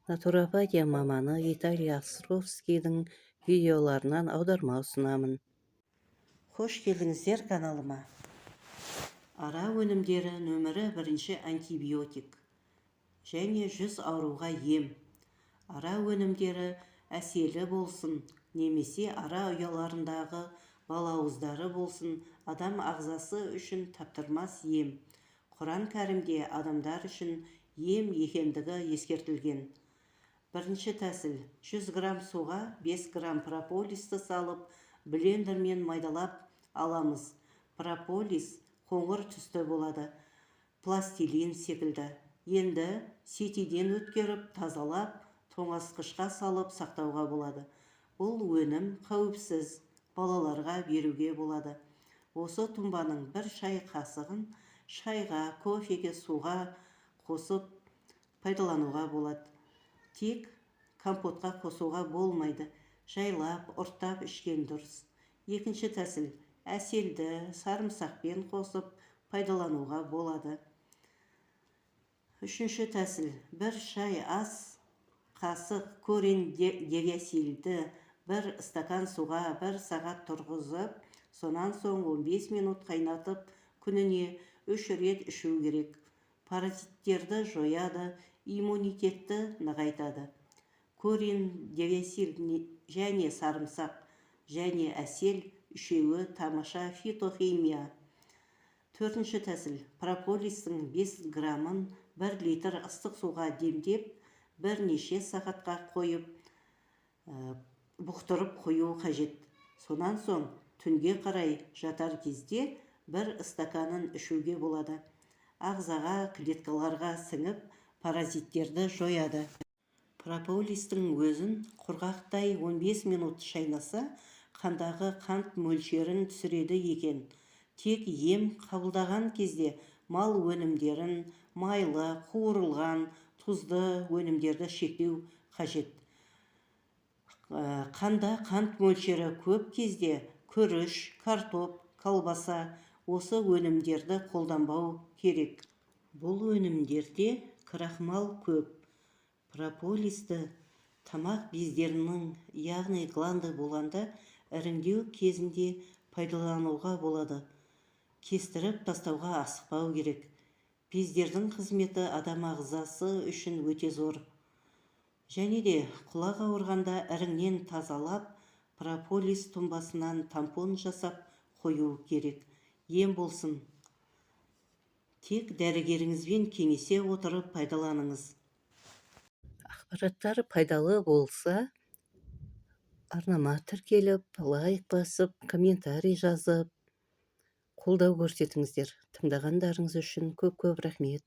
Натуропатия маманы Виталий Островскийдің видеоларынан аударма ұсынамын. Хош келдіңіздер каналыма. Ара өнімдері нөмірі 1 антибиотик және 100 ауруға ем. Ара өнімдері әселі болсын, немесе ара ұяларындағы балауыздары болсын, адам ағзасы үшін таптырмас ем. Құран кәрімде адамдар үшін ем екендігі ескертілген. Бірінші тәсіл: 100 грамм суға 5 грамм прополисті салып, блендермен майдалап аламыз. Прополис қоңыр түсті болады, пластилин секілді. Енді сетиден өткеріп, тазалап, тоңазытқышқа салып сақтауға болады. Бұл өнім қауіпсіз, балаларға беруге болады. Осы тұнбаның 1 шай қасығын шайға, кофеге, суға қосып пайдалануға болады. Тек компотқа қосуға болмайды. Жайлап, ұрттап ішкен дұрыс. Екінші тәсіл: әселді сарымсақпен қосып пайдалануға болады. Үшінші тәсіл: 1 шай ас қасық корень девиасилді 1 стакан суға 1 сағат тұрғызып, сонан соң 15 минут қайнатып, күніне 3 рет ішу керек. Паразиттерді жояды, иммунитетті нығайтады. Корень девиасил және сарымсақ және әсел үшеуі тамаша фитохимия. Төртінші тәсіл: прополистің 5 граммын 1 литр ыстық суға демдеп, бірнеше сағатқа қойып, бұқтырып қою қажет. Сонан соң түнге қарай жатар кезде 1 стаканын ішуге болады. Ағзаға, клеткаларға сіңіп, паразиттерді жояды. Прополистің өзін құрғақтай 15 минут шайнаса, қандағы қант мөлшерін түсіреді екен. Тек ем қабылдаған кезде мал өнімдерін, майлы, қуырылған, тұзды өнімдерді шектеу қажет. Қанда қант мөлшері көп кезде күріш, картоп, колбаса осы өнімдерді қолданбау керек. Бұл өнімдерде крахмал көп. Прополисті тамақ бездерінің, яғни гланды болғанда іріңдеу кезінде пайдалануға болады. Кестіріп тастауға асықпау керек. Бездердің қызметі адам ағзасы үшін өте зор. Және де құлақ ауырғанда іріңнен тазалап, прополис тұнбасынан тампон жасап қою керек. Ем болсын. Тек дәрігеріңізбен кеңесе отырып пайдаланыңыз. Ақпараттар пайдалы болса, арнама тіркеліп, лайк басып, комментарий жазып, қолдау көрсетіңіздер. Тыңдағандарыңыз үшін көп-көп рахмет.